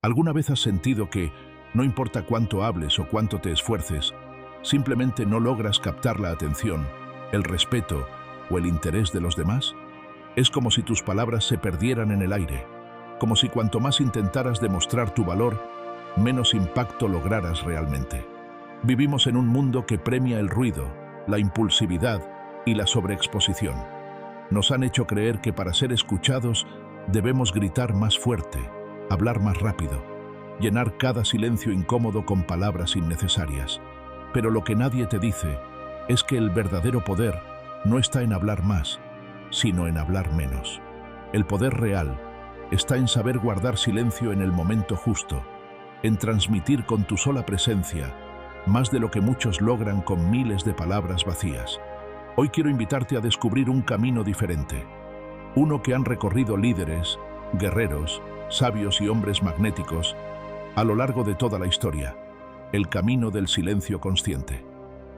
¿Alguna vez has sentido que, no importa cuánto hables o cuánto te esfuerces, simplemente no logras captar la atención, el respeto o el interés de los demás? Es como si tus palabras se perdieran en el aire, como si cuanto más intentaras demostrar tu valor, menos impacto lograras realmente. Vivimos en un mundo que premia el ruido, la impulsividad y la sobreexposición. Nos han hecho creer que para ser escuchados debemos gritar más fuerte, hablar más rápido, llenar cada silencio incómodo con palabras innecesarias. Pero lo que nadie te dice es que el verdadero poder no está en hablar más, sino en hablar menos. El poder real está en saber guardar silencio en el momento justo, en transmitir con tu sola presencia más de lo que muchos logran con miles de palabras vacías. Hoy quiero invitarte a descubrir un camino diferente, uno que han recorrido líderes, guerreros, sabios y hombres magnéticos a lo largo de toda la historia, el camino del silencio consciente.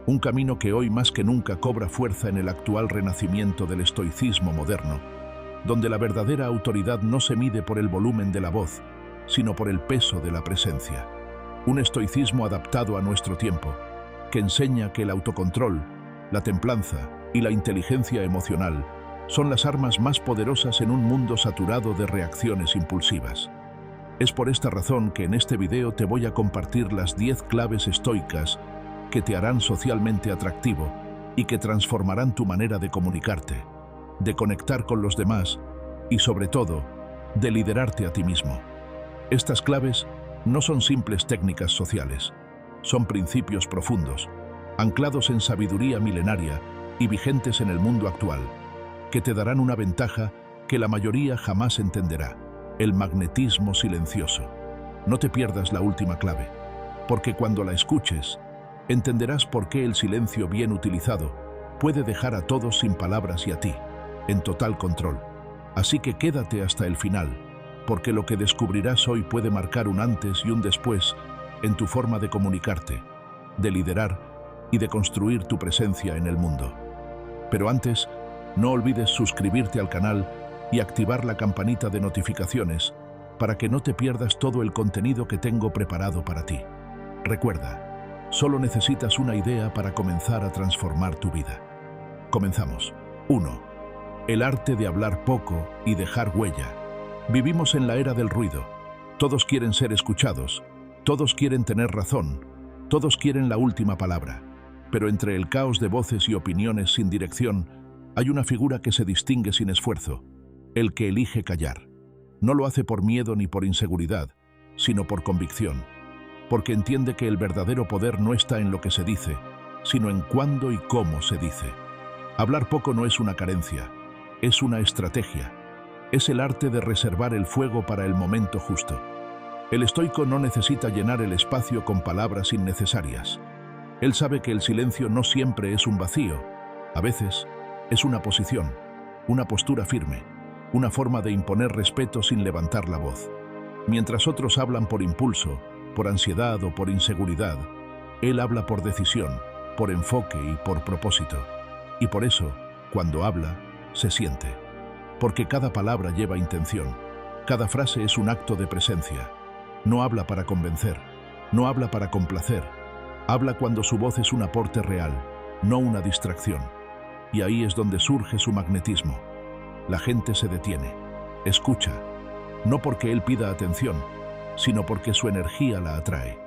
Un camino que hoy más que nunca cobra fuerza en el actual renacimiento del estoicismo moderno, donde la verdadera autoridad no se mide por el volumen de la voz, sino por el peso de la presencia. Un estoicismo adaptado a nuestro tiempo, que enseña que el autocontrol, la templanza y la inteligencia emocional son las armas más poderosas en un mundo saturado de reacciones impulsivas. Es por esta razón que en este video te voy a compartir las 10 claves estoicas que te harán socialmente atractivo y que transformarán tu manera de comunicarte, de conectar con los demás y, sobre todo, de liderarte a ti mismo. Estas claves no son simples técnicas sociales, son principios profundos, anclados en sabiduría milenaria y vigentes en el mundo actual, que te darán una ventaja que la mayoría jamás entenderá: el magnetismo silencioso. No te pierdas la última clave, porque cuando la escuches, entenderás por qué el silencio bien utilizado puede dejar a todos sin palabras y a ti, en total control. Así que quédate hasta el final, porque lo que descubrirás hoy puede marcar un antes y un después en tu forma de comunicarte, de liderar y de construir tu presencia en el mundo. Pero antes, no olvides suscribirte al canal y activar la campanita de notificaciones para que no te pierdas todo el contenido que tengo preparado para ti. Recuerda, solo necesitas una idea para comenzar a transformar tu vida. Comenzamos. 1. El arte de hablar poco y dejar huella. Vivimos en la era del ruido. Todos quieren ser escuchados, todos quieren tener razón, todos quieren la última palabra. Pero entre el caos de voces y opiniones sin dirección, hay una figura que se distingue sin esfuerzo: el que elige callar. No lo hace por miedo ni por inseguridad, sino por convicción, porque entiende que el verdadero poder no está en lo que se dice, sino en cuándo y cómo se dice. Hablar poco no es una carencia, es una estrategia. Es el arte de reservar el fuego para el momento justo. El estoico no necesita llenar el espacio con palabras innecesarias. Él sabe que el silencio no siempre es un vacío, a veces es una posición, una postura firme, una forma de imponer respeto sin levantar la voz. Mientras otros hablan por impulso, por ansiedad o por inseguridad, él habla por decisión, por enfoque y por propósito. Y por eso, cuando habla, se siente. Porque cada palabra lleva intención, cada frase es un acto de presencia. No habla para convencer, no habla para complacer, habla cuando su voz es un aporte real, no una distracción. Y ahí es donde surge su magnetismo. La gente se detiene, escucha, no porque él pida atención, sino porque su energía la atrae.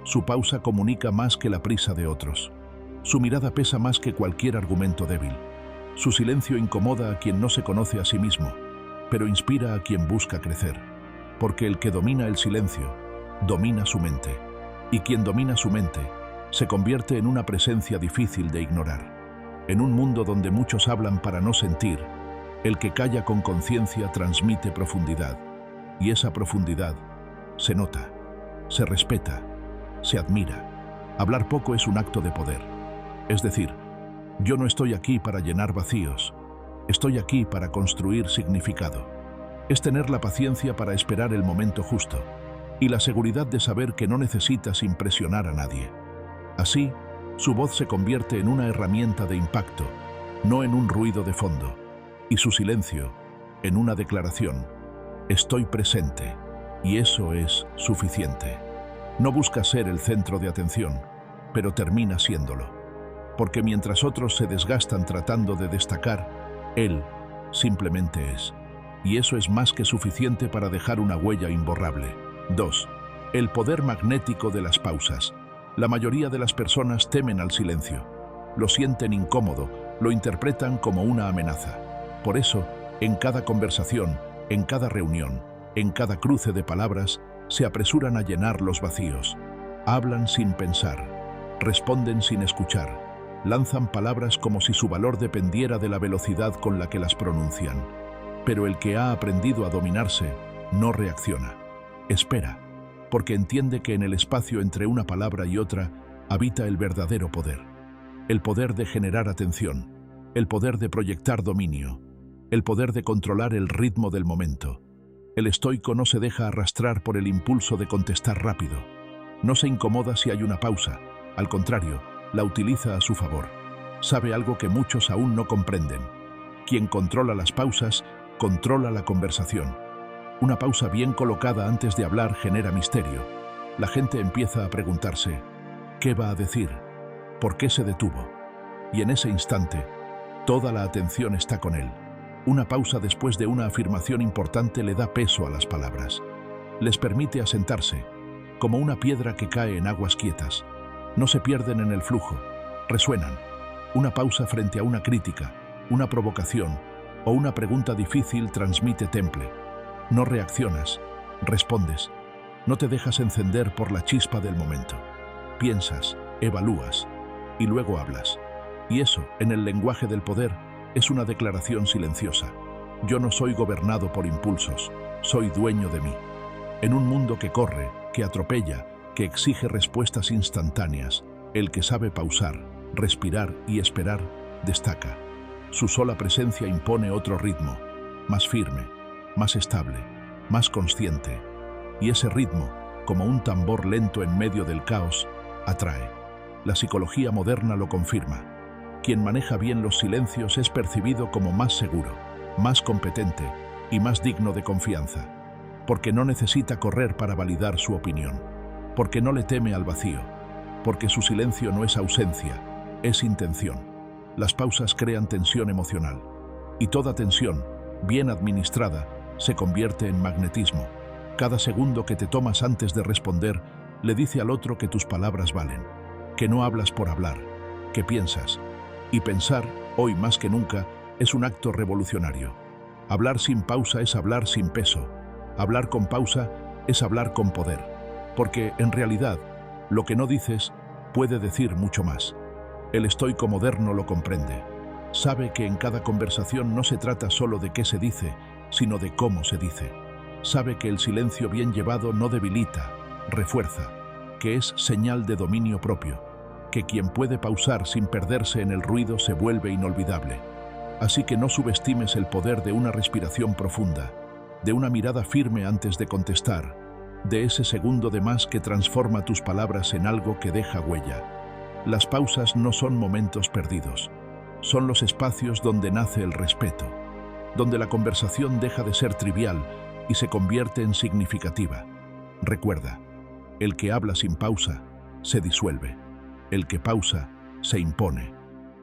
Su pausa comunica más que la prisa de otros. Su mirada pesa más que cualquier argumento débil. Su silencio incomoda a quien no se conoce a sí mismo, pero inspira a quien busca crecer. Porque el que domina el silencio, domina su mente. Y quien domina su mente, se convierte en una presencia difícil de ignorar. En un mundo donde muchos hablan para no sentir, el que calla con conciencia transmite profundidad. Y esa profundidad se nota, se respeta, se admira. Hablar poco es un acto de poder. Es decir, yo no estoy aquí para llenar vacíos, estoy aquí para construir significado. Es tener la paciencia para esperar el momento justo y la seguridad de saber que no necesitas impresionar a nadie. Así, su voz se convierte en una herramienta de impacto, no en un ruido de fondo, y su silencio, en una declaración: estoy presente, Y eso es suficiente. No busca ser el centro de atención, pero termina siéndolo. Porque mientras otros se desgastan tratando de destacar, él simplemente es. Y eso es más que suficiente para dejar una huella imborrable. 2. El poder magnético de las pausas. La mayoría de las personas temen al silencio. Lo sienten incómodo, lo interpretan como una amenaza. Por eso, en cada conversación, en cada reunión, en cada cruce de palabras, se apresuran a llenar los vacíos. Hablan sin pensar, responden sin escuchar, lanzan palabras como si su valor dependiera de la velocidad con la que las pronuncian. Pero el que ha aprendido a dominarse no reacciona. Espera, porque entiende que en el espacio entre una palabra y otra habita el verdadero poder. El poder de generar atención, el poder de proyectar dominio, el poder de controlar el ritmo del momento. El estoico no se deja arrastrar por el impulso de contestar rápido. No se incomoda si hay una pausa, al contrario, la utiliza a su favor. Sabe algo que muchos aún no comprenden. Quien controla las pausas, controla la conversación. Una pausa bien colocada antes de hablar genera misterio. La gente empieza a preguntarse, ¿qué va a decir? ¿Por qué se detuvo? Y en ese instante, toda la atención está con él. Una pausa después de una afirmación importante le da peso a las palabras. Les permite asentarse, como una piedra que cae en aguas quietas. No se pierden en el flujo, resuenan. Una pausa frente a una crítica, una provocación o una pregunta difícil transmite temple. No reaccionas, respondes. No te dejas encender por la chispa del momento. Piensas, evalúas y luego hablas. Y eso, en el lenguaje del poder, es una declaración silenciosa. Yo no soy gobernado por impulsos, soy dueño de mí. En un mundo que corre, que atropella, que exige respuestas instantáneas, el que sabe pausar, respirar y esperar, destaca. Su sola presencia impone otro ritmo, más firme, más estable, más consciente. Y ese ritmo, como un tambor lento en medio del caos, atrae. La psicología moderna lo confirma. Quien maneja bien los silencios es percibido como más seguro, más competente y más digno de confianza, porque no necesita correr para validar su opinión, porque no le teme al vacío, porque su silencio no es ausencia, es intención. Las pausas crean tensión emocional, y toda tensión, bien administrada, se convierte en magnetismo. Cada segundo que te tomas antes de responder le dice al otro que tus palabras valen, que no hablas por hablar, que piensas. Y pensar, hoy más que nunca, es un acto revolucionario. Hablar sin pausa es hablar sin peso. Hablar con pausa es hablar con poder. Porque, en realidad, lo que no dices puede decir mucho más. El estoico moderno lo comprende. Sabe que en cada conversación no se trata solo de qué se dice, sino de cómo se dice. Sabe que el silencio bien llevado no debilita, refuerza, que es señal de dominio propio. Que quien puede pausar sin perderse en el ruido se vuelve inolvidable. Así que no subestimes el poder de una respiración profunda, de una mirada firme antes de contestar, de ese segundo de más que transforma tus palabras en algo que deja huella. Las pausas no son momentos perdidos, son los espacios donde nace el respeto, donde la conversación deja de ser trivial y se convierte en significativa. Recuerda, el que habla sin pausa se disuelve. El que pausa, se impone,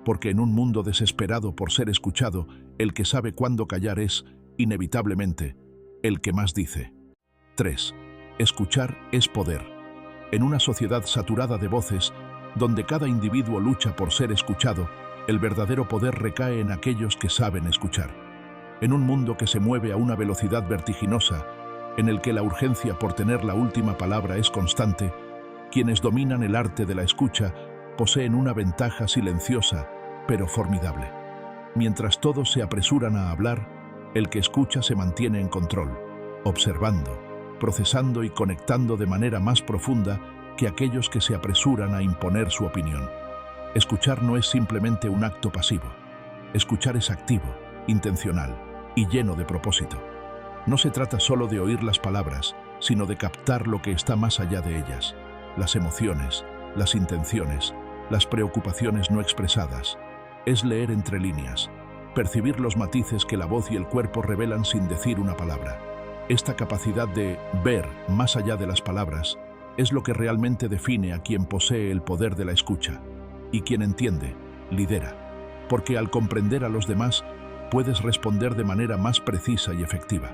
porque en un mundo desesperado por ser escuchado, el que sabe cuándo callar es, inevitablemente, el que más dice. 3. Escuchar es poder. En una sociedad saturada de voces, donde cada individuo lucha por ser escuchado, el verdadero poder recae en aquellos que saben escuchar. En un mundo que se mueve a una velocidad vertiginosa, en el que la urgencia por tener la última palabra es constante, quienes dominan el arte de la escucha poseen una ventaja silenciosa, pero formidable. Mientras todos se apresuran a hablar, el que escucha se mantiene en control, observando, procesando y conectando de manera más profunda que aquellos que se apresuran a imponer su opinión. Escuchar no es simplemente un acto pasivo. Escuchar es activo, intencional y lleno de propósito. No se trata solo de oír las palabras, sino de captar lo que está más allá de ellas. Las emociones, las intenciones, las preocupaciones no expresadas. Es leer entre líneas, percibir los matices que la voz y el cuerpo revelan sin decir una palabra. Esta capacidad de ver más allá de las palabras es lo que realmente define a quien posee el poder de la escucha, y quien entiende, lidera, porque al comprender a los demás puedes responder de manera más precisa y efectiva.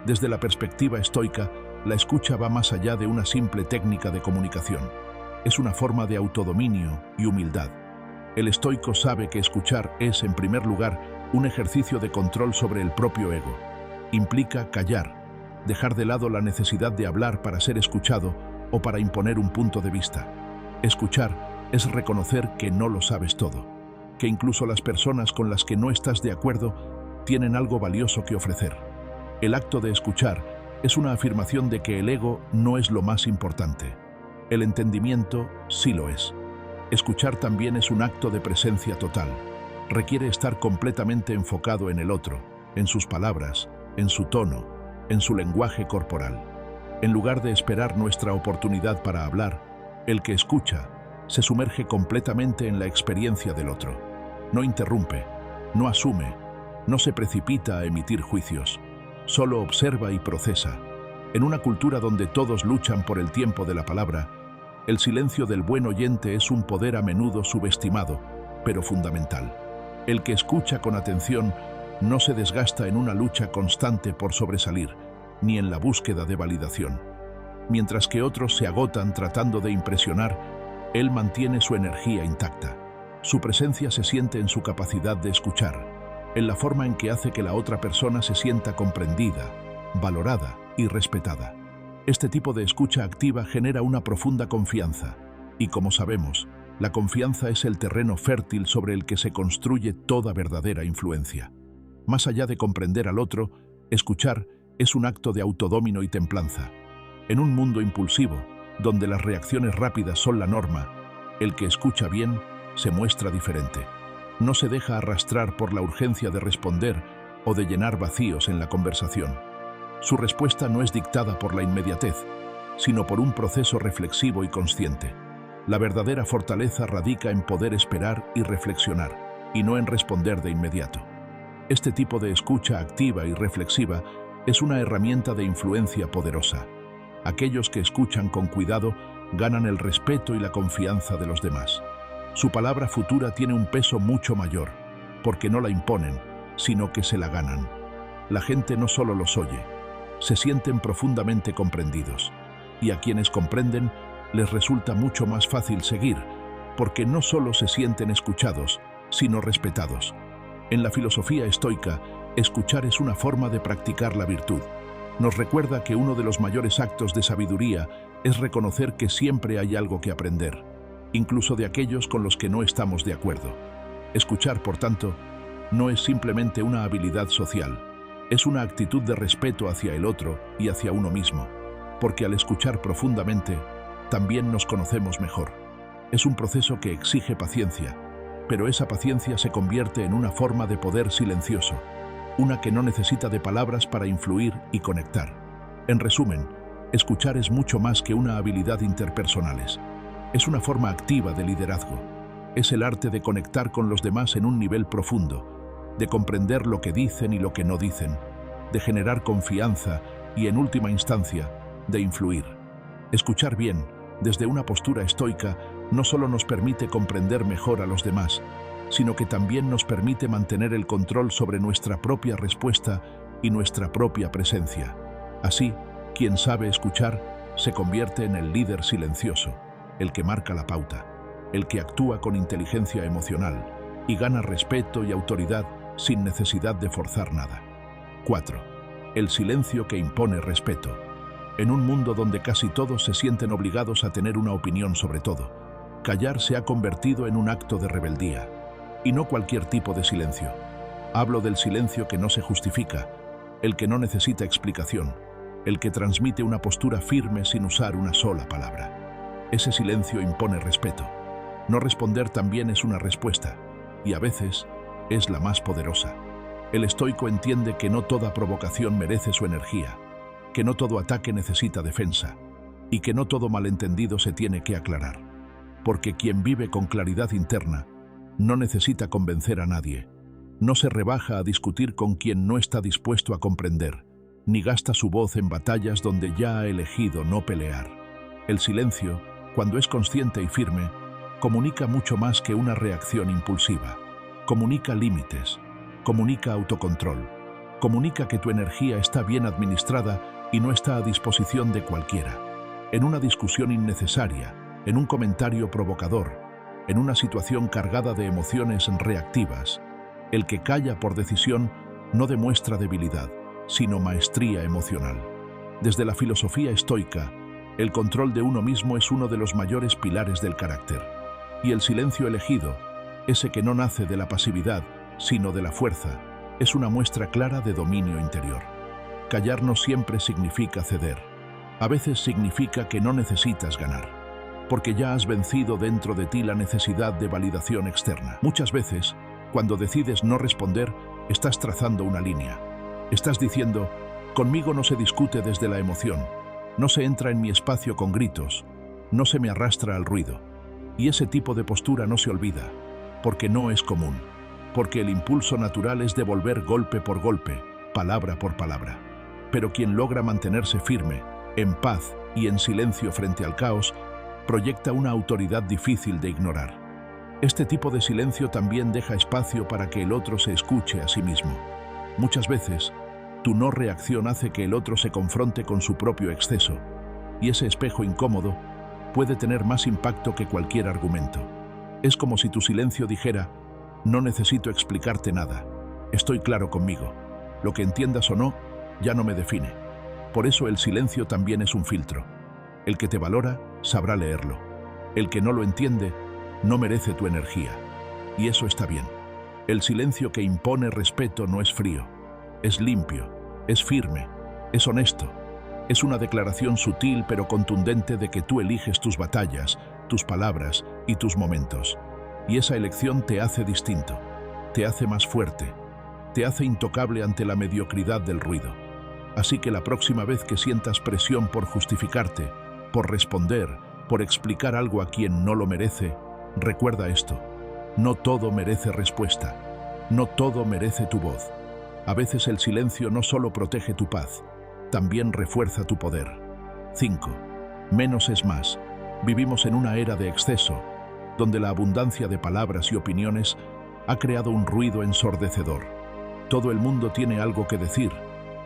Desde la perspectiva estoica, la escucha va más allá de una simple técnica de comunicación. Es una forma de autodominio y humildad. El estoico sabe que escuchar es, en primer lugar, un ejercicio de control sobre el propio ego. Implica callar, dejar de lado la necesidad de hablar para ser escuchado o para imponer un punto de vista. Escuchar es reconocer que no lo sabes todo, que incluso las personas con las que no estás de acuerdo tienen algo valioso que ofrecer. El acto de escuchar es una afirmación de que el ego no es lo más importante. El entendimiento sí lo es. Escuchar también es un acto de presencia total. Requiere estar completamente enfocado en el otro, en sus palabras, en su tono, en su lenguaje corporal. En lugar de esperar nuestra oportunidad para hablar, el que escucha se sumerge completamente en la experiencia del otro. No interrumpe, no asume, no se precipita a emitir juicios. Solo observa y procesa. En una cultura donde todos luchan por el tiempo de la palabra, el silencio del buen oyente es un poder a menudo subestimado, pero fundamental. El que escucha con atención no se desgasta en una lucha constante por sobresalir, ni en la búsqueda de validación. Mientras que otros se agotan tratando de impresionar, él mantiene su energía intacta. Su presencia se siente en su capacidad de escuchar, en la forma en que hace que la otra persona se sienta comprendida, valorada y respetada. Este tipo de escucha activa genera una profunda confianza, y como sabemos, la confianza es el terreno fértil sobre el que se construye toda verdadera influencia. Más allá de comprender al otro, escuchar es un acto de autodomino y templanza. En un mundo impulsivo, donde las reacciones rápidas son la norma, el que escucha bien se muestra diferente. No se deja arrastrar por la urgencia de responder o de llenar vacíos en la conversación. Su respuesta no es dictada por la inmediatez, sino por un proceso reflexivo y consciente. La verdadera fortaleza radica en poder esperar y reflexionar, y no en responder de inmediato. Este tipo de escucha activa y reflexiva es una herramienta de influencia poderosa. Aquellos que escuchan con cuidado ganan el respeto y la confianza de los demás. Su palabra futura tiene un peso mucho mayor, porque no la imponen, sino que se la ganan. La gente no solo los oye, se sienten profundamente comprendidos, y a quienes comprenden les resulta mucho más fácil seguir, porque no solo se sienten escuchados, sino respetados. En la filosofía estoica, escuchar es una forma de practicar la virtud. Nos recuerda que uno de los mayores actos de sabiduría es reconocer que siempre hay algo que aprender, incluso de aquellos con los que no estamos de acuerdo. Escuchar, por tanto, no es simplemente una habilidad social, es una actitud de respeto hacia el otro y hacia uno mismo, porque al escuchar profundamente, también nos conocemos mejor. Es un proceso que exige paciencia, pero esa paciencia se convierte en una forma de poder silencioso, una que no necesita de palabras para influir y conectar. En resumen, escuchar es mucho más que una habilidad interpersonales. Es una forma activa de liderazgo. Es el arte de conectar con los demás en un nivel profundo, de comprender lo que dicen y lo que no dicen, de generar confianza y, en última instancia, de influir. Escuchar bien, desde una postura estoica, no solo nos permite comprender mejor a los demás, sino que también nos permite mantener el control sobre nuestra propia respuesta y nuestra propia presencia. Así, quien sabe escuchar se convierte en el líder silencioso, el que marca la pauta, el que actúa con inteligencia emocional y gana respeto y autoridad sin necesidad de forzar nada. 4. El silencio que impone respeto. En un mundo donde casi todos se sienten obligados a tener una opinión sobre todo, callar se ha convertido en un acto de rebeldía. Y no cualquier tipo de silencio. Hablo del silencio que no se justifica, el que no necesita explicación, el que transmite una postura firme sin usar una sola palabra. Ese silencio impone respeto. No responder también es una respuesta, y a veces es la más poderosa. El estoico entiende que no toda provocación merece su energía, que no todo ataque necesita defensa, y que no todo malentendido se tiene que aclarar. Porque quien vive con claridad interna no necesita convencer a nadie, no se rebaja a discutir con quien no está dispuesto a comprender, ni gasta su voz en batallas donde ya ha elegido no pelear. El silencio, cuando es consciente y firme, comunica mucho más que una reacción impulsiva. Comunica límites, comunica autocontrol, comunica que tu energía está bien administrada y no está a disposición de cualquiera. En una discusión innecesaria, en un comentario provocador, en una situación cargada de emociones reactivas, el que calla por decisión no demuestra debilidad, sino maestría emocional. Desde la filosofía estoica, el control de uno mismo es uno de los mayores pilares del carácter. Y el silencio elegido, ese que no nace de la pasividad, sino de la fuerza, es una muestra clara de dominio interior. Callar no siempre significa ceder. A veces significa que no necesitas ganar, porque ya has vencido dentro de ti la necesidad de validación externa. Muchas veces, cuando decides no responder, estás trazando una línea. Estás diciendo, conmigo no se discute desde la emoción, no se entra en mi espacio con gritos, no se me arrastra al ruido. Y ese tipo de postura no se olvida, porque no es común, porque el impulso natural es devolver golpe por golpe, palabra por palabra. Pero quien logra mantenerse firme, en paz y en silencio frente al caos, proyecta una autoridad difícil de ignorar. Este tipo de silencio también deja espacio para que el otro se escuche a sí mismo. Muchas veces, tu no reacción hace que el otro se confronte con su propio exceso, y ese espejo incómodo puede tener más impacto que cualquier argumento. Es como si tu silencio dijera, no necesito explicarte nada, estoy claro conmigo, lo que entiendas o no, ya no me define. Por eso el silencio también es un filtro. El que te valora, sabrá leerlo. El que no lo entiende, no merece tu energía. Y eso está bien. El silencio que impone respeto no es frío, es limpio, es firme, es honesto. Es una declaración sutil pero contundente de que tú eliges tus batallas, tus palabras y tus momentos. Y esa elección te hace distinto, te hace más fuerte, te hace intocable ante la mediocridad del ruido. Así que la próxima vez que sientas presión por justificarte, por responder, por explicar algo a quien no lo merece, recuerda esto. No todo merece respuesta. No todo merece tu voz. A veces el silencio no solo protege tu paz, también refuerza tu poder. 5. Menos es más. Vivimos en una era de exceso, donde la abundancia de palabras y opiniones ha creado un ruido ensordecedor. Todo el mundo tiene algo que decir,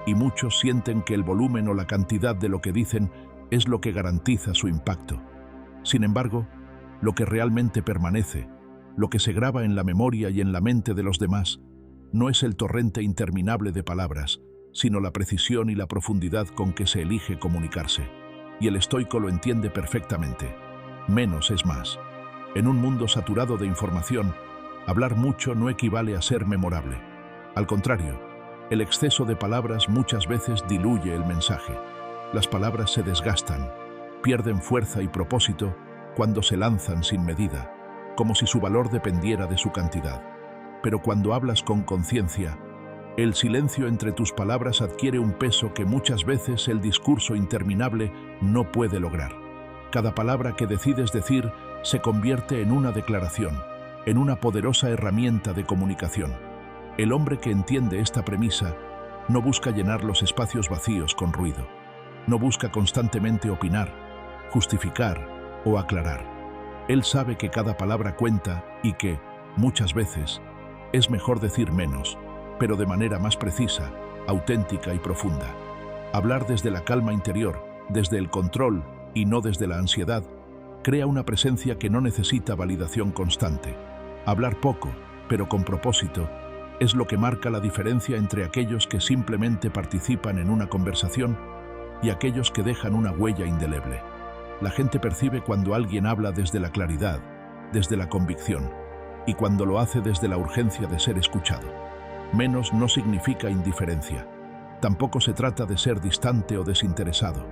y muchos sienten que el volumen o la cantidad de lo que dicen es lo que garantiza su impacto. Sin embargo, lo que realmente permanece, lo que se graba en la memoria y en la mente de los demás, no es el torrente interminable de palabras, sino la precisión y la profundidad con que se elige comunicarse. Y el estoico lo entiende perfectamente. Menos es más. En un mundo saturado de información, hablar mucho no equivale a ser memorable. Al contrario, el exceso de palabras muchas veces diluye el mensaje. Las palabras se desgastan, pierden fuerza y propósito cuando se lanzan sin medida, como si su valor dependiera de su cantidad. Pero cuando hablas con conciencia, el silencio entre tus palabras adquiere un peso que muchas veces el discurso interminable no puede lograr. Cada palabra que decides decir se convierte en una declaración, en una poderosa herramienta de comunicación. El hombre que entiende esta premisa no busca llenar los espacios vacíos con ruido. No busca constantemente opinar, justificar o aclarar. Él sabe que cada palabra cuenta y que, muchas veces, es mejor decir menos, pero de manera más precisa, auténtica y profunda. Hablar desde la calma interior, desde el control y no desde la ansiedad, crea una presencia que no necesita validación constante. Hablar poco, pero con propósito, es lo que marca la diferencia entre aquellos que simplemente participan en una conversación y aquellos que dejan una huella indeleble. La gente percibe cuando alguien habla desde la claridad, desde la convicción, y cuando lo hace desde la urgencia de ser escuchado. Menos no significa indiferencia. Tampoco se trata de ser distante o desinteresado.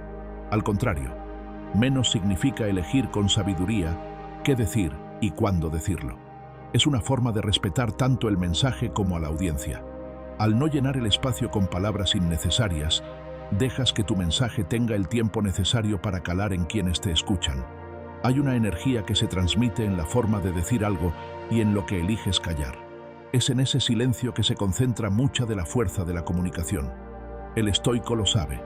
Al contrario, menos significa elegir con sabiduría qué decir y cuándo decirlo. Es una forma de respetar tanto el mensaje como a la audiencia. Al no llenar el espacio con palabras innecesarias, dejas que tu mensaje tenga el tiempo necesario para calar en quienes te escuchan. Hay una energía que se transmite en la forma de decir algo y en lo que eliges callar. Es en ese silencio que se concentra mucha de la fuerza de la comunicación. El estoico lo sabe.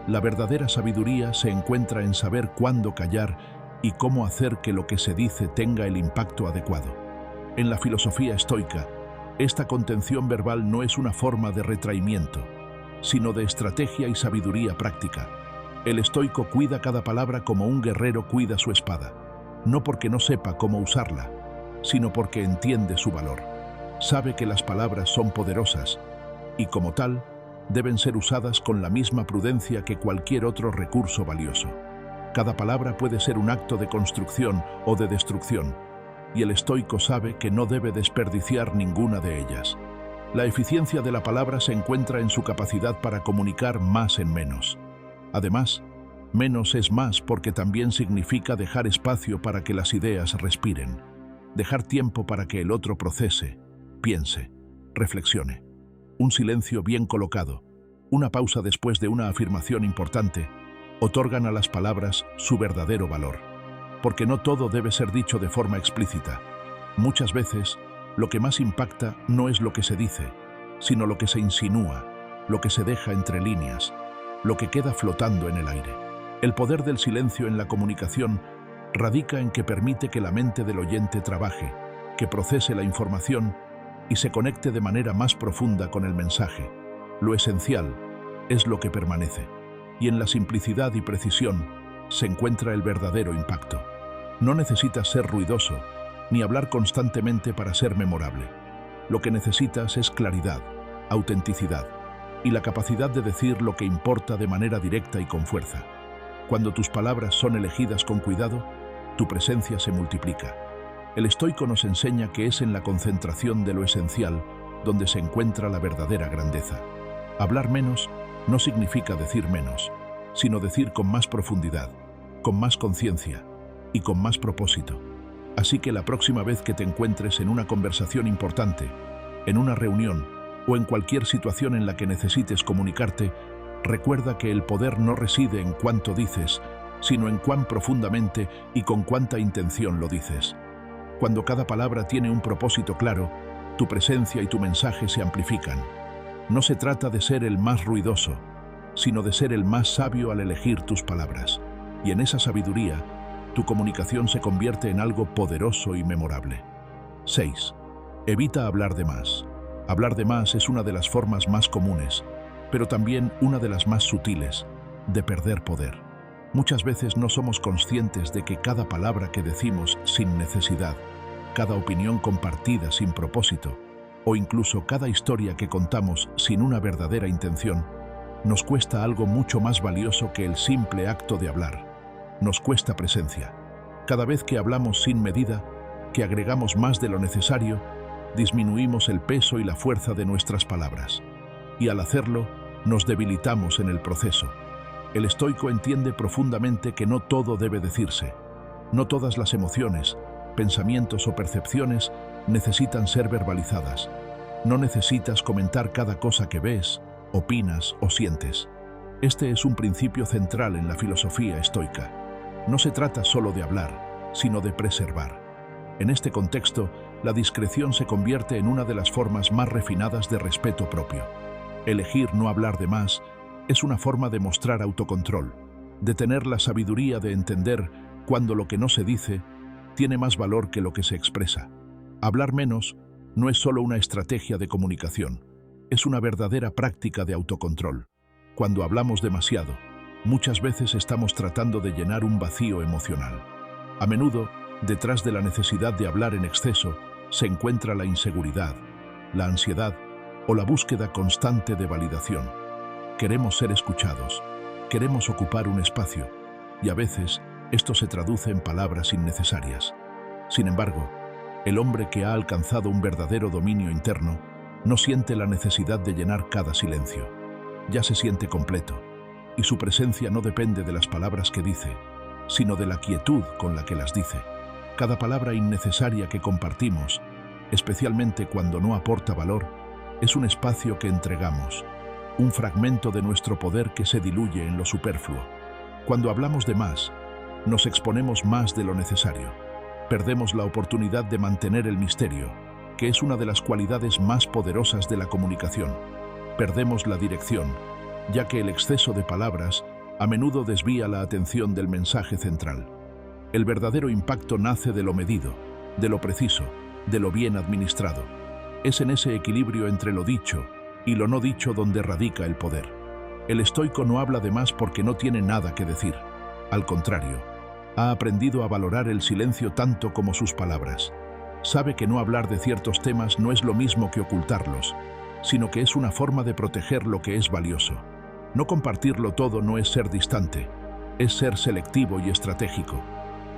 La verdadera sabiduría se encuentra en saber cuándo callar y cómo hacer que lo que se dice tenga el impacto adecuado. En la filosofía estoica, esta contención verbal no es una forma de retraimiento, sino de estrategia y sabiduría práctica. El estoico cuida cada palabra como un guerrero cuida su espada, no porque no sepa cómo usarla, sino porque entiende su valor. Sabe que las palabras son poderosas y, como tal, deben ser usadas con la misma prudencia que cualquier otro recurso valioso. Cada palabra puede ser un acto de construcción o de destrucción, y el estoico sabe que no debe desperdiciar ninguna de ellas. La eficiencia de la palabra se encuentra en su capacidad para comunicar más en menos. Además, menos es más porque también significa dejar espacio para que las ideas respiren, dejar tiempo para que el otro procese, piense, reflexione. Un silencio bien colocado, una pausa después de una afirmación importante, otorgan a las palabras su verdadero valor. Porque no todo debe ser dicho de forma explícita. Muchas veces, lo que más impacta no es lo que se dice, sino lo que se insinúa, lo que se deja entre líneas, lo que queda flotando en el aire. El poder del silencio en la comunicación radica en que permite que la mente del oyente trabaje, que procese la información y se conecte de manera más profunda con el mensaje. Lo esencial es lo que permanece, y en la simplicidad y precisión se encuentra el verdadero impacto. No necesitas ser ruidoso, ni hablar constantemente para ser memorable. Lo que necesitas es claridad, autenticidad y la capacidad de decir lo que importa de manera directa y con fuerza. Cuando tus palabras son elegidas con cuidado, tu presencia se multiplica. El estoico nos enseña que es en la concentración de lo esencial donde se encuentra la verdadera grandeza. Hablar menos no significa decir menos, sino decir con más profundidad, con más conciencia y con más propósito. Así que la próxima vez que te encuentres en una conversación importante, en una reunión o en cualquier situación en la que necesites comunicarte, recuerda que el poder no reside en cuánto dices, sino en cuán profundamente y con cuánta intención lo dices. Cuando cada palabra tiene un propósito claro, tu presencia y tu mensaje se amplifican. No se trata de ser el más ruidoso, sino de ser el más sabio al elegir tus palabras. Y en esa sabiduría, tu comunicación se convierte en algo poderoso y memorable. 6. Evita hablar de más. Hablar de más es una de las formas más comunes, pero también una de las más sutiles, de perder poder. Muchas veces no somos conscientes de que cada palabra que decimos sin necesidad, cada opinión compartida sin propósito, o incluso cada historia que contamos sin una verdadera intención, nos cuesta algo mucho más valioso que el simple acto de hablar. Nos cuesta presencia. Cada vez que hablamos sin medida, que agregamos más de lo necesario, disminuimos el peso y la fuerza de nuestras palabras. Y al hacerlo, nos debilitamos en el proceso. El estoico entiende profundamente que no todo debe decirse. No todas las emociones, pensamientos o percepciones necesitan ser verbalizadas. No necesitas comentar cada cosa que ves, opinas o sientes. Este es un principio central en la filosofía estoica. No se trata solo de hablar, sino de preservar. En este contexto, la discreción se convierte en una de las formas más refinadas de respeto propio. Elegir no hablar de más es una forma de mostrar autocontrol, de tener la sabiduría de entender cuando lo que no se dice tiene más valor que lo que se expresa. Hablar menos no es solo una estrategia de comunicación, es una verdadera práctica de autocontrol. Cuando hablamos demasiado, muchas veces estamos tratando de llenar un vacío emocional. A menudo, detrás de la necesidad de hablar en exceso, se encuentra la inseguridad, la ansiedad o la búsqueda constante de validación. Queremos ser escuchados, queremos ocupar un espacio, y a veces esto se traduce en palabras innecesarias. Sin embargo, el hombre que ha alcanzado un verdadero dominio interno no siente la necesidad de llenar cada silencio. Ya se siente completo, y su presencia no depende de las palabras que dice, sino de la quietud con la que las dice. Cada palabra innecesaria que compartimos, especialmente cuando no aporta valor, es un espacio que entregamos, un fragmento de nuestro poder que se diluye en lo superfluo. Cuando hablamos de más, nos exponemos más de lo necesario. Perdemos la oportunidad de mantener el misterio, que es una de las cualidades más poderosas de la comunicación. Perdemos la dirección, ya que el exceso de palabras a menudo desvía la atención del mensaje central. El verdadero impacto nace de lo medido, de lo preciso, de lo bien administrado. Es en ese equilibrio entre lo dicho y lo no dicho donde radica el poder. El estoico no habla de más porque no tiene nada que decir. Al contrario, ha aprendido a valorar el silencio tanto como sus palabras. Sabe que no hablar de ciertos temas no es lo mismo que ocultarlos, sino que es una forma de proteger lo que es valioso. No compartirlo todo no es ser distante, es ser selectivo y estratégico.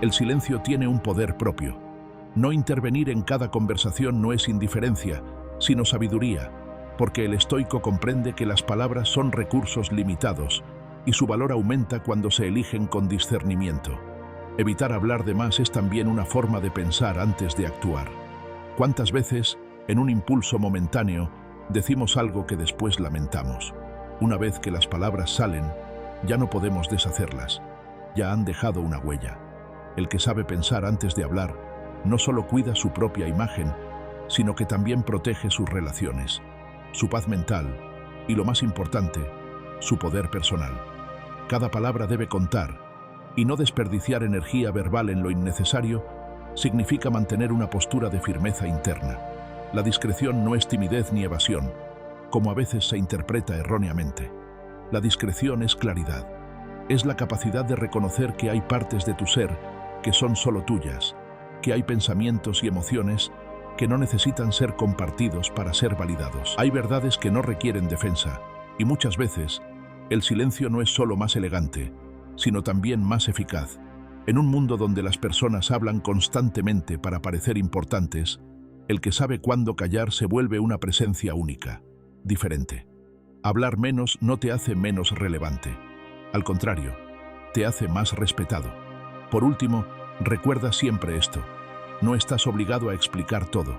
El silencio tiene un poder propio. No intervenir en cada conversación no es indiferencia, sino sabiduría, porque el estoico comprende que las palabras son recursos limitados y su valor aumenta cuando se eligen con discernimiento. Evitar hablar de más es también una forma de pensar antes de actuar. ¿Cuántas veces, en un impulso momentáneo, decimos algo que después lamentamos? Una vez que las palabras salen, ya no podemos deshacerlas. Ya han dejado una huella. El que sabe pensar antes de hablar no solo cuida su propia imagen, sino que también protege sus relaciones, su paz mental y, lo más importante, su poder personal. Cada palabra debe contar, y no desperdiciar energía verbal en lo innecesario significa mantener una postura de firmeza interna. La discreción no es timidez ni evasión, como a veces se interpreta erróneamente. La discreción es claridad. Es la capacidad de reconocer que hay partes de tu ser que son solo tuyas, que hay pensamientos y emociones que no necesitan ser compartidos para ser validados. Hay verdades que no requieren defensa, y muchas veces el silencio no es solo más elegante, sino también más eficaz. En un mundo donde las personas hablan constantemente para parecer importantes, el que sabe cuándo callar se vuelve una presencia única, diferente. Hablar menos no te hace menos relevante. Al contrario, te hace más respetado. Por último, recuerda siempre esto. No estás obligado a explicar todo.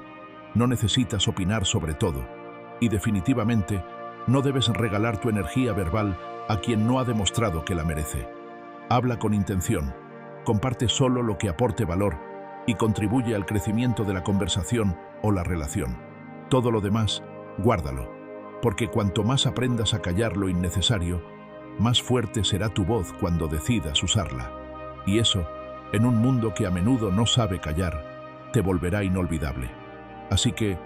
No necesitas opinar sobre todo. Y definitivamente, no debes regalar tu energía verbal a quien no ha demostrado que la merece. Habla con intención. Comparte solo lo que aporte valor y contribuye al crecimiento de la conversación o la relación. Todo lo demás, guárdalo, porque cuanto más aprendas a callar lo innecesario, más fuerte será tu voz cuando decidas usarla. Y eso, en un mundo que a menudo no sabe callar, te volverá inolvidable. Así que,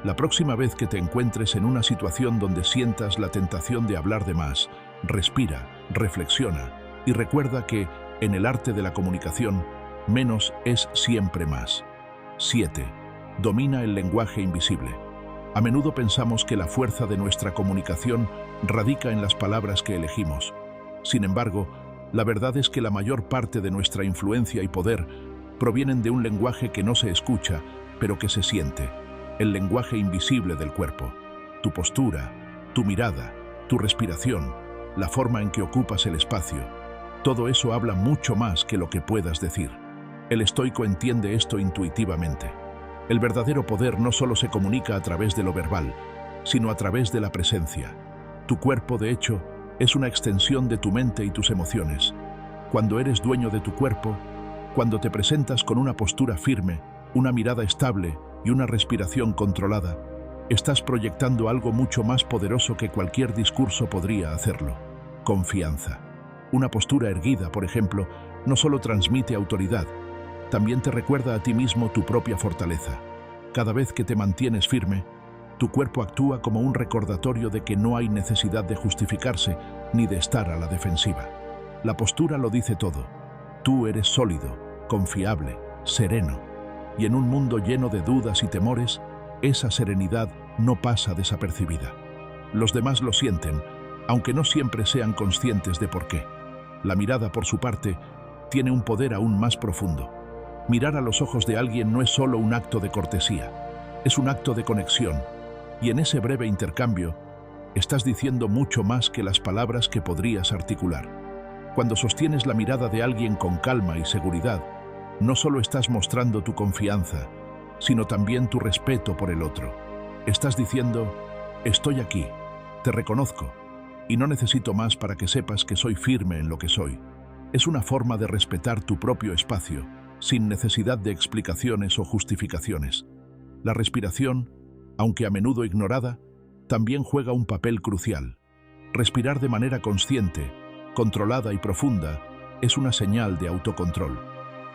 la próxima vez que te encuentres en una situación donde sientas la tentación de hablar de más, respira, reflexiona y recuerda que, en el arte de la comunicación, menos es siempre más. 7. Domina el lenguaje invisible. A menudo pensamos que la fuerza de nuestra comunicación radica en las palabras que elegimos. Sin embargo, la verdad es que la mayor parte de nuestra influencia y poder provienen de un lenguaje que no se escucha, pero que se siente. El lenguaje invisible del cuerpo. Tu postura, tu mirada, tu respiración, la forma en que ocupas el espacio. Todo eso habla mucho más que lo que puedas decir. El estoico entiende esto intuitivamente. El verdadero poder no solo se comunica a través de lo verbal, sino a través de la presencia. Tu cuerpo, de hecho, es una extensión de tu mente y tus emociones. Cuando eres dueño de tu cuerpo, cuando te presentas con una postura firme, una mirada estable y una respiración controlada, estás proyectando algo mucho más poderoso que cualquier discurso podría hacerlo: confianza. Una postura erguida, por ejemplo, no solo transmite autoridad, también te recuerda a ti mismo tu propia fortaleza. Cada vez que te mantienes firme, tu cuerpo actúa como un recordatorio de que no hay necesidad de justificarse ni de estar a la defensiva. La postura lo dice todo. Tú eres sólido, confiable, sereno. Y en un mundo lleno de dudas y temores, esa serenidad no pasa desapercibida. Los demás lo sienten, aunque no siempre sean conscientes de por qué. La mirada, por su parte, tiene un poder aún más profundo. Mirar a los ojos de alguien no es solo un acto de cortesía, es un acto de conexión. Y en ese breve intercambio, estás diciendo mucho más que las palabras que podrías articular. Cuando sostienes la mirada de alguien con calma y seguridad, no solo estás mostrando tu confianza, sino también tu respeto por el otro. Estás diciendo: estoy aquí, te reconozco, y no necesito más para que sepas que soy firme en lo que soy. Es una forma de respetar tu propio espacio, sin necesidad de explicaciones o justificaciones. La respiración, aunque a menudo ignorada, también juega un papel crucial. Respirar de manera consciente, controlada y profunda es una señal de autocontrol.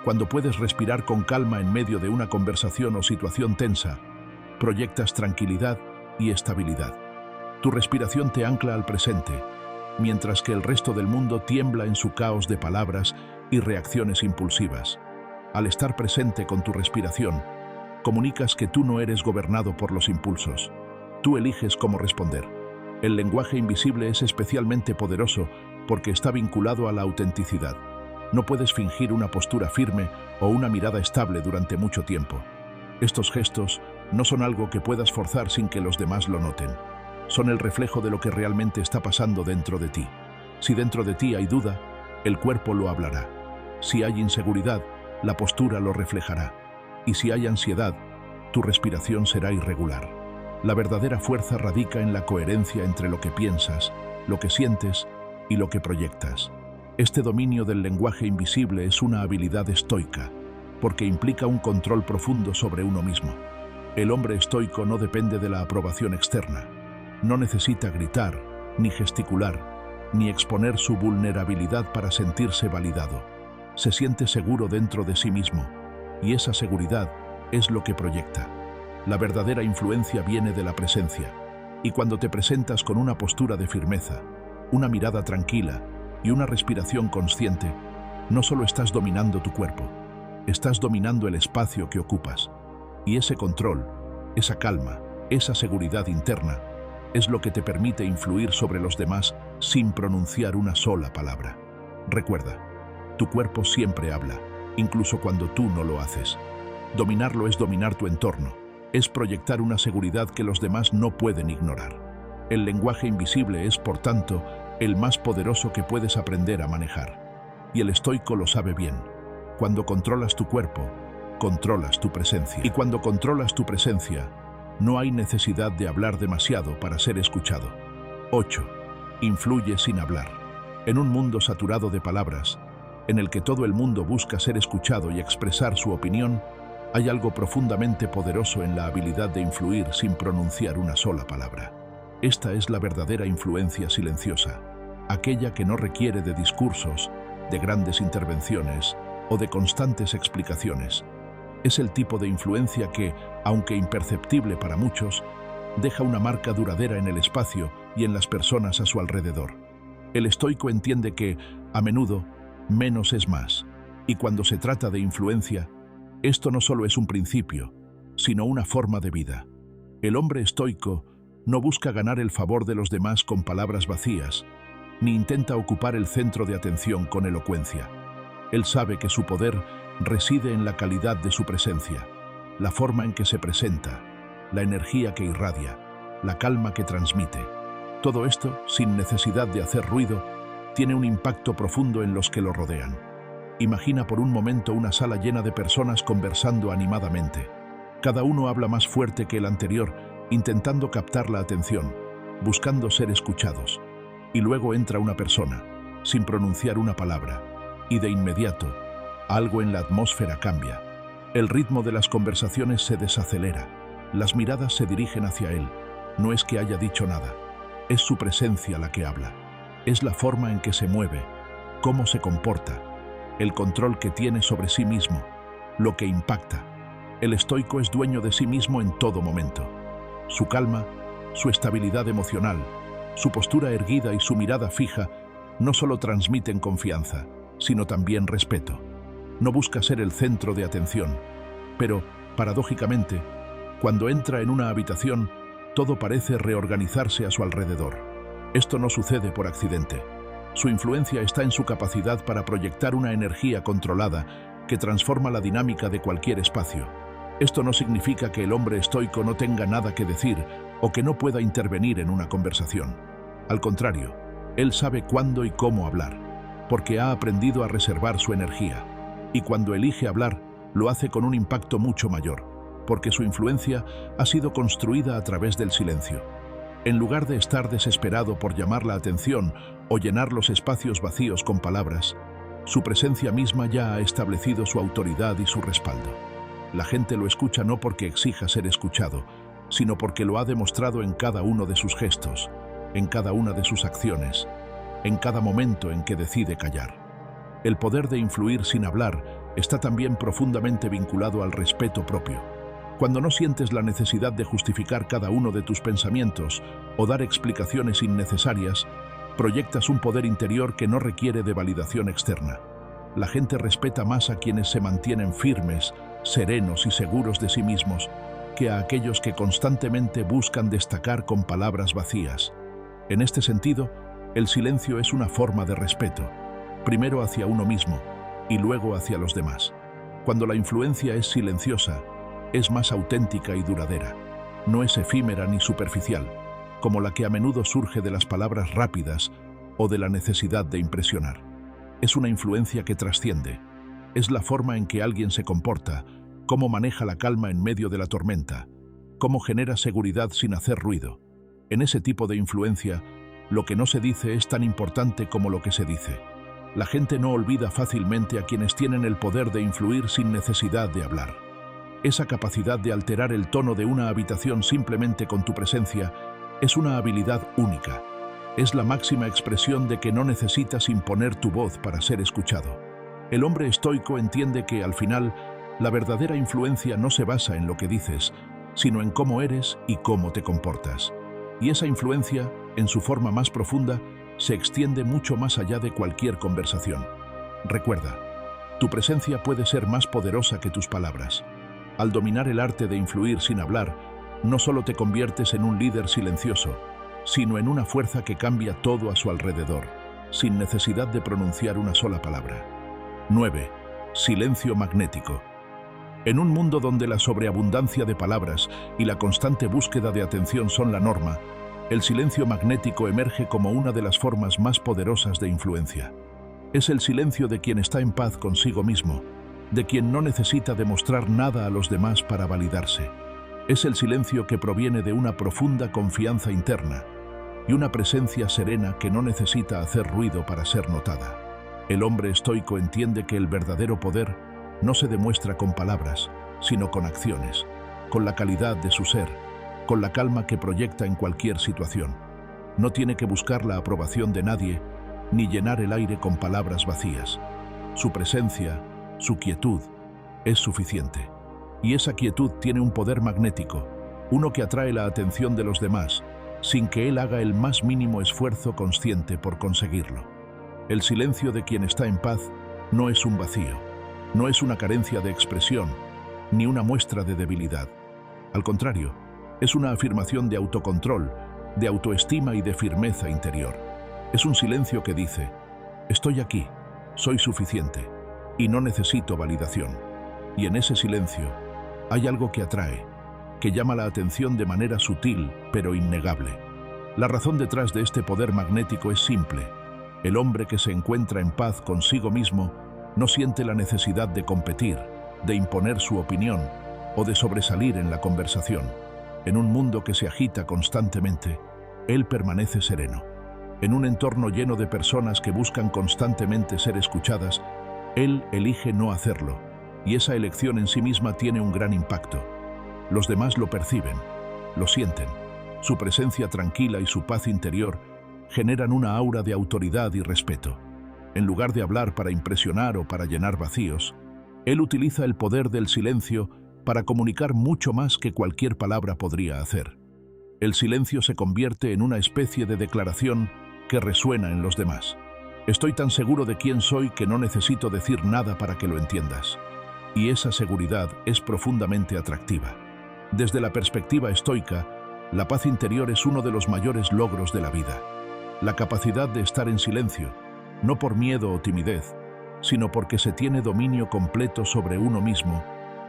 Cuando puedes respirar con calma en medio de una conversación o situación tensa, proyectas tranquilidad y estabilidad. Tu respiración te ancla al presente, mientras que el resto del mundo tiembla en su caos de palabras y reacciones impulsivas. Al estar presente con tu respiración, comunicas que tú no eres gobernado por los impulsos. Tú eliges cómo responder. El lenguaje invisible es especialmente poderoso porque está vinculado a la autenticidad. No puedes fingir una postura firme o una mirada estable durante mucho tiempo. Estos gestos no son algo que puedas forzar sin que los demás lo noten. Son el reflejo de lo que realmente está pasando dentro de ti. Si dentro de ti hay duda, el cuerpo lo hablará. Si hay inseguridad, la postura lo reflejará. Y si hay ansiedad, tu respiración será irregular. La verdadera fuerza radica en la coherencia entre lo que piensas, lo que sientes y lo que proyectas. Este dominio del lenguaje invisible es una habilidad estoica, porque implica un control profundo sobre uno mismo. El hombre estoico no depende de la aprobación externa. No necesita gritar, ni gesticular, ni exponer su vulnerabilidad para sentirse validado. Se siente seguro dentro de sí mismo, y esa seguridad es lo que proyecta. La verdadera influencia viene de la presencia, y cuando te presentas con una postura de firmeza, una mirada tranquila y una respiración consciente, no solo estás dominando tu cuerpo, estás dominando el espacio que ocupas. Y ese control, esa calma, esa seguridad interna, es lo que te permite influir sobre los demás sin pronunciar una sola palabra. Recuerda, tu cuerpo siempre habla, incluso cuando tú no lo haces. Dominarlo es dominar tu entorno, es proyectar una seguridad que los demás no pueden ignorar. El lenguaje invisible es, por tanto, el más poderoso que puedes aprender a manejar. Y el estoico lo sabe bien. Cuando controlas tu cuerpo, controlas tu presencia. Y cuando controlas tu presencia, no hay necesidad de hablar demasiado para ser escuchado. 8. Influye sin hablar. En un mundo saturado de palabras, en el que todo el mundo busca ser escuchado y expresar su opinión, hay algo profundamente poderoso en la habilidad de influir sin pronunciar una sola palabra. Esta es la verdadera influencia silenciosa, aquella que no requiere de discursos, de grandes intervenciones o de constantes explicaciones. Es el tipo de influencia que, aunque imperceptible para muchos, deja una marca duradera en el espacio y en las personas a su alrededor. El estoico entiende que, a menudo, menos es más, y cuando se trata de influencia, esto no solo es un principio, sino una forma de vida. El hombre estoico no busca ganar el favor de los demás con palabras vacías, ni intenta ocupar el centro de atención con elocuencia. Él sabe que su poder reside en la calidad de su presencia, la forma en que se presenta, la energía que irradia, la calma que transmite. Todo esto, sin necesidad de hacer ruido, tiene un impacto profundo en los que lo rodean. Imagina por un momento una sala llena de personas conversando animadamente. Cada uno habla más fuerte que el anterior, intentando captar la atención, buscando ser escuchados. Y luego entra una persona, sin pronunciar una palabra, y de inmediato, algo en la atmósfera cambia. El ritmo de las conversaciones se desacelera, las miradas se dirigen hacia él. No es que haya dicho nada, es su presencia la que habla. Es la forma en que se mueve, cómo se comporta, el control que tiene sobre sí mismo, lo que impacta. El estoico es dueño de sí mismo en todo momento. Su calma, su estabilidad emocional, su postura erguida y su mirada fija no solo transmiten confianza, sino también respeto. No busca ser el centro de atención, pero, paradójicamente, cuando entra en una habitación, todo parece reorganizarse a su alrededor. Esto no sucede por accidente. Su influencia está en su capacidad para proyectar una energía controlada que transforma la dinámica de cualquier espacio. Esto no significa que el hombre estoico no tenga nada que decir o que no pueda intervenir en una conversación. Al contrario, él sabe cuándo y cómo hablar, porque ha aprendido a reservar su energía. Y cuando elige hablar, lo hace con un impacto mucho mayor, porque su influencia ha sido construida a través del silencio. En lugar de estar desesperado por llamar la atención o llenar los espacios vacíos con palabras, su presencia misma ya ha establecido su autoridad y su respaldo. La gente lo escucha no porque exija ser escuchado, sino porque lo ha demostrado en cada uno de sus gestos, en cada una de sus acciones, en cada momento en que decide callar. El poder de influir sin hablar está también profundamente vinculado al respeto propio. Cuando no sientes la necesidad de justificar cada uno de tus pensamientos o dar explicaciones innecesarias, proyectas un poder interior que no requiere de validación externa. La gente respeta más a quienes se mantienen firmes, serenos y seguros de sí mismos, que a aquellos que constantemente buscan destacar con palabras vacías. En este sentido, el silencio es una forma de respeto, primero hacia uno mismo y luego hacia los demás. Cuando la influencia es silenciosa, es más auténtica y duradera. No es efímera ni superficial, como la que a menudo surge de las palabras rápidas o de la necesidad de impresionar. Es una influencia que trasciende. Es la forma en que alguien se comporta, cómo maneja la calma en medio de la tormenta, cómo genera seguridad sin hacer ruido. En ese tipo de influencia, lo que no se dice es tan importante como lo que se dice. La gente no olvida fácilmente a quienes tienen el poder de influir sin necesidad de hablar. Esa capacidad de alterar el tono de una habitación simplemente con tu presencia es una habilidad única. Es la máxima expresión de que no necesitas imponer tu voz para ser escuchado. El hombre estoico entiende que, al final, la verdadera influencia no se basa en lo que dices, sino en cómo eres y cómo te comportas. Y esa influencia, en su forma más profunda, se extiende mucho más allá de cualquier conversación. Recuerda, tu presencia puede ser más poderosa que tus palabras. Al dominar el arte de influir sin hablar, no solo te conviertes en un líder silencioso, sino en una fuerza que cambia todo a su alrededor, sin necesidad de pronunciar una sola palabra. 9. Silencio magnético. En un mundo donde la sobreabundancia de palabras y la constante búsqueda de atención son la norma, el silencio magnético emerge como una de las formas más poderosas de influencia. Es el silencio de quien está en paz consigo mismo, de quien no necesita demostrar nada a los demás para validarse. Es el silencio que proviene de una profunda confianza interna y una presencia serena que no necesita hacer ruido para ser notada. El hombre estoico entiende que el verdadero poder no se demuestra con palabras, sino con acciones, con la calidad de su ser, con la calma que proyecta en cualquier situación. No tiene que buscar la aprobación de nadie, ni llenar el aire con palabras vacías. Su presencia, su quietud, es suficiente. Y esa quietud tiene un poder magnético, uno que atrae la atención de los demás, sin que él haga el más mínimo esfuerzo consciente por conseguirlo. El silencio de quien está en paz no es un vacío, no es una carencia de expresión, ni una muestra de debilidad. Al contrario, es una afirmación de autocontrol, de autoestima y de firmeza interior. Es un silencio que dice: estoy aquí, soy suficiente, y no necesito validación. Y en ese silencio hay algo que atrae, que llama la atención de manera sutil, pero innegable. La razón detrás de este poder magnético es simple. El hombre que se encuentra en paz consigo mismo no siente la necesidad de competir, de imponer su opinión o de sobresalir en la conversación. En un mundo que se agita constantemente, él permanece sereno. En un entorno lleno de personas que buscan constantemente ser escuchadas, él elige no hacerlo, y esa elección en sí misma tiene un gran impacto. Los demás lo perciben, lo sienten. Su presencia tranquila y su paz interior generan una aura de autoridad y respeto. En lugar de hablar para impresionar o para llenar vacíos, él utiliza el poder del silencio para comunicar mucho más que cualquier palabra podría hacer. El silencio se convierte en una especie de declaración que resuena en los demás. Estoy tan seguro de quién soy que no necesito decir nada para que lo entiendas. Y esa seguridad es profundamente atractiva. Desde la perspectiva estoica, la paz interior es uno de los mayores logros de la vida. La capacidad de estar en silencio, no por miedo o timidez, sino porque se tiene dominio completo sobre uno mismo,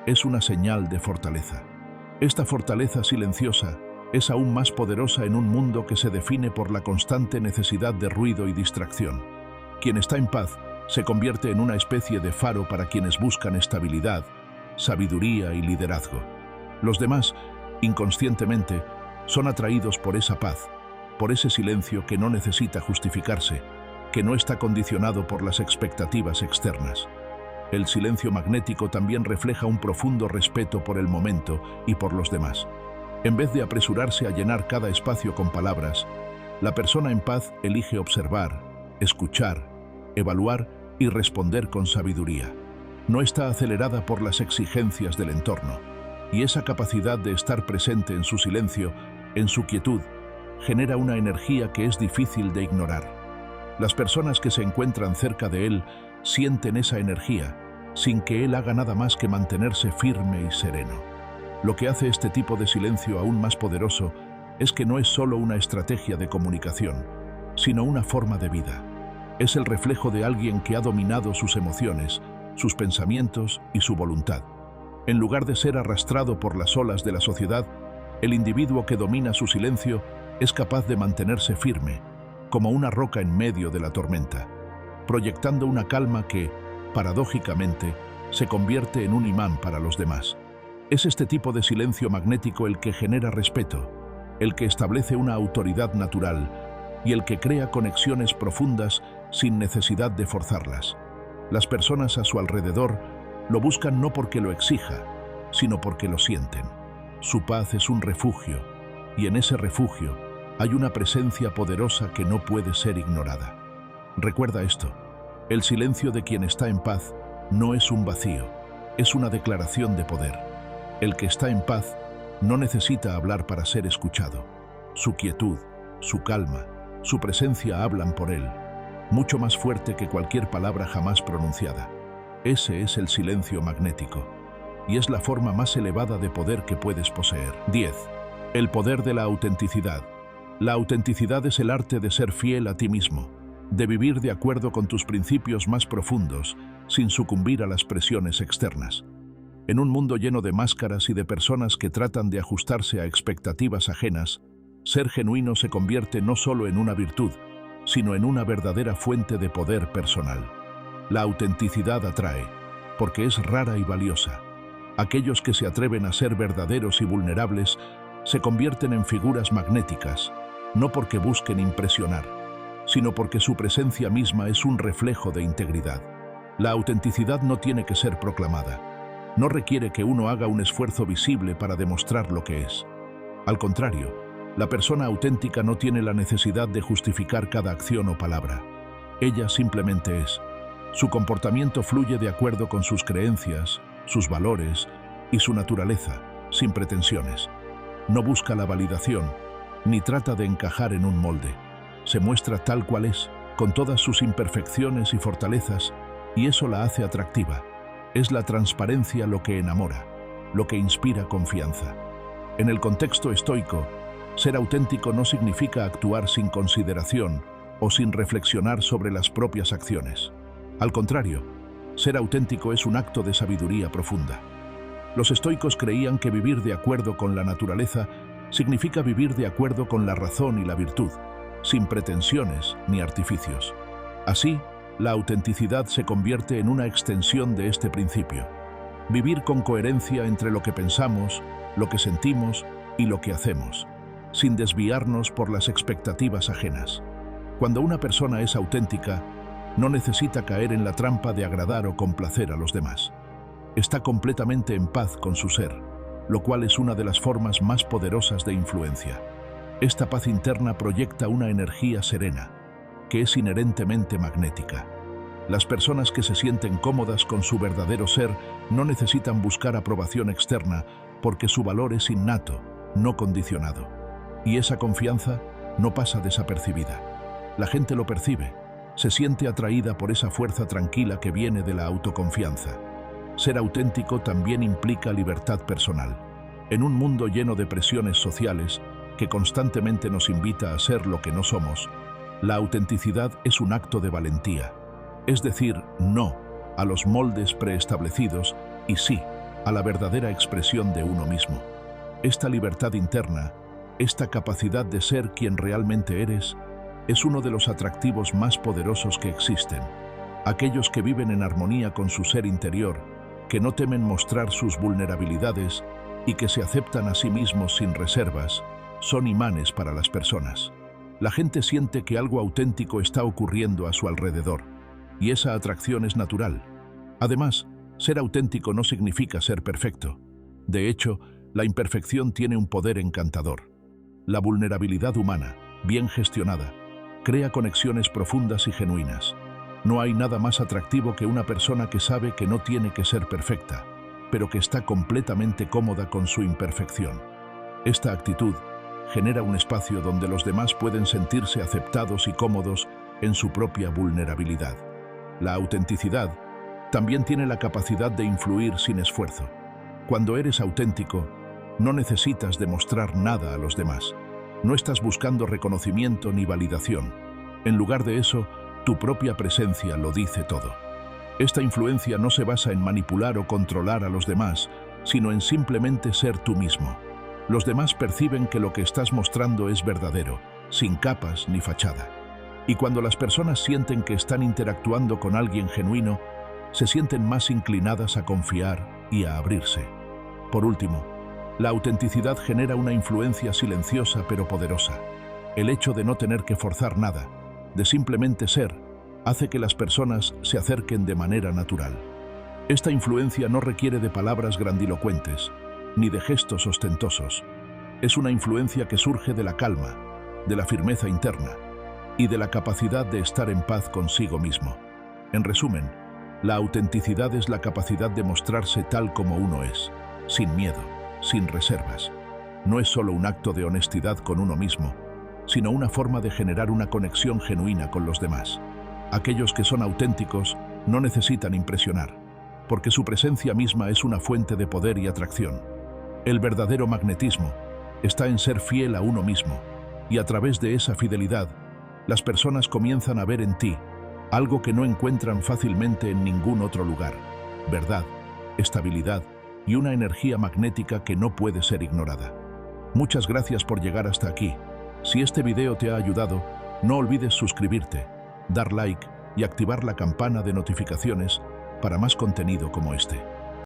es una señal de fortaleza. Esta fortaleza silenciosa es aún más poderosa en un mundo que se define por la constante necesidad de ruido y distracción. Quien está en paz se convierte en una especie de faro para quienes buscan estabilidad, sabiduría y liderazgo. Los demás, inconscientemente, son atraídos por esa paz, por ese silencio que no necesita justificarse, que no está condicionado por las expectativas externas. El silencio magnético también refleja un profundo respeto por el momento y por los demás. En vez de apresurarse a llenar cada espacio con palabras, La persona en paz elige observar, escuchar, evaluar y responder con sabiduría. No está acelerada por las exigencias del entorno, y esa capacidad de estar presente en su silencio, en su quietud, genera una energía que es difícil de ignorar. Las personas que se encuentran cerca de él sienten esa energía, sin que él haga nada más que mantenerse firme y sereno. Lo que hace este tipo de silencio aún más poderoso es que no es solo una estrategia de comunicación, sino una forma de vida. Es el reflejo de alguien que ha dominado sus emociones, sus pensamientos y su voluntad. En lugar de ser arrastrado por las olas de la sociedad, el individuo que domina su silencio es capaz de mantenerse firme, como una roca en medio de la tormenta, proyectando una calma que, paradójicamente, se convierte en un imán para los demás. Es este tipo de silencio magnético el que genera respeto, el que establece una autoridad natural y el que crea conexiones profundas sin necesidad de forzarlas. Las personas a su alrededor lo buscan no porque lo exija, sino porque lo sienten. Su paz es un refugio, y en ese refugio hay una presencia poderosa que no puede ser ignorada. Recuerda esto: el silencio de quien está en paz no es un vacío, es una declaración de poder. El que está en paz no necesita hablar para ser escuchado. Su quietud, su calma, su presencia hablan por él, mucho más fuerte que cualquier palabra jamás pronunciada. Ese es el silencio magnético, y es la forma más elevada de poder que puedes poseer. 10. El poder de la autenticidad. La autenticidad es el arte de ser fiel a ti mismo, de vivir de acuerdo con tus principios más profundos, sin sucumbir a las presiones externas. En un mundo lleno de máscaras y de personas que tratan de ajustarse a expectativas ajenas, ser genuino se convierte no solo en una virtud, sino en una verdadera fuente de poder personal. La autenticidad atrae, porque es rara y valiosa. Aquellos que se atreven a ser verdaderos y vulnerables se convierten en figuras magnéticas, no porque busquen impresionar, sino porque su presencia misma es un reflejo de integridad. La autenticidad no tiene que ser proclamada. No requiere que uno haga un esfuerzo visible para demostrar lo que es. Al contrario, la persona auténtica no tiene la necesidad de justificar cada acción o palabra. Ella simplemente es. Su comportamiento fluye de acuerdo con sus creencias, sus valores y su naturaleza, sin pretensiones. No busca la validación, ni trata de encajar en un molde. Se muestra tal cual es, con todas sus imperfecciones y fortalezas, y eso la hace atractiva. Es la transparencia lo que enamora, lo que inspira confianza. En el contexto estoico, ser auténtico no significa actuar sin consideración o sin reflexionar sobre las propias acciones. Al contrario, ser auténtico es un acto de sabiduría profunda. Los estoicos creían que vivir de acuerdo con la naturaleza significa vivir de acuerdo con la razón y la virtud, sin pretensiones ni artificios. Así, la autenticidad se convierte en una extensión de este principio. Vivir con coherencia entre lo que pensamos, lo que sentimos y lo que hacemos, sin desviarnos por las expectativas ajenas. Cuando una persona es auténtica, no necesita caer en la trampa de agradar o complacer a los demás. Está completamente en paz con su ser, lo cual es una de las formas más poderosas de influencia. Esta paz interna proyecta una energía serena, que es inherentemente magnética. Las personas que se sienten cómodas con su verdadero ser no necesitan buscar aprobación externa porque su valor es innato, no condicionado. Y esa confianza no pasa desapercibida. La gente lo percibe, se siente atraída por esa fuerza tranquila que viene de la autoconfianza. Ser auténtico también implica libertad personal. En un mundo lleno de presiones sociales que constantemente nos invita a ser lo que no somos, la autenticidad es un acto de valentía. Es decir, no a los moldes preestablecidos y sí a la verdadera expresión de uno mismo. Esta libertad interna, esta capacidad de ser quien realmente eres, es uno de los atractivos más poderosos que existen. Aquellos que viven en armonía con su ser interior, que no temen mostrar sus vulnerabilidades y que se aceptan a sí mismos sin reservas, son imanes para las personas. La gente siente que algo auténtico está ocurriendo a su alrededor, y esa atracción es natural. Además, ser auténtico no significa ser perfecto. De hecho, la imperfección tiene un poder encantador. La vulnerabilidad humana, bien gestionada, crea conexiones profundas y genuinas. No hay nada más atractivo que una persona que sabe que no tiene que ser perfecta, pero que está completamente cómoda con su imperfección. Esta actitud genera un espacio donde los demás pueden sentirse aceptados y cómodos en su propia vulnerabilidad. La autenticidad también tiene la capacidad de influir sin esfuerzo. Cuando eres auténtico, no necesitas demostrar nada a los demás. No estás buscando reconocimiento ni validación. En lugar de eso, tu propia presencia lo dice todo. Esta influencia no se basa en manipular o controlar a los demás, sino en simplemente ser tú mismo. Los demás perciben que lo que estás mostrando es verdadero, sin capas ni fachada. Y cuando las personas sienten que están interactuando con alguien genuino, se sienten más inclinadas a confiar y a abrirse. Por último, la autenticidad genera una influencia silenciosa pero poderosa. El hecho de no tener que forzar nada, de simplemente ser, hace que las personas se acerquen de manera natural. Esta influencia no requiere de palabras grandilocuentes, ni de gestos ostentosos. Es una influencia que surge de la calma, de la firmeza interna y de la capacidad de estar en paz consigo mismo. En resumen, la autenticidad es la capacidad de mostrarse tal como uno es, sin miedo, sin reservas. No es solo un acto de honestidad con uno mismo, sino una forma de generar una conexión genuina con los demás. Aquellos que son auténticos no necesitan impresionar, porque su presencia misma es una fuente de poder y atracción. El verdadero magnetismo está en ser fiel a uno mismo, y a través de esa fidelidad, las personas comienzan a ver en ti algo que no encuentran fácilmente en ningún otro lugar: verdad, estabilidad y una energía magnética que no puede ser ignorada. Muchas gracias por llegar hasta aquí. Si este video te ha ayudado, no olvides suscribirte, dar like y activar la campana de notificaciones para más contenido como este.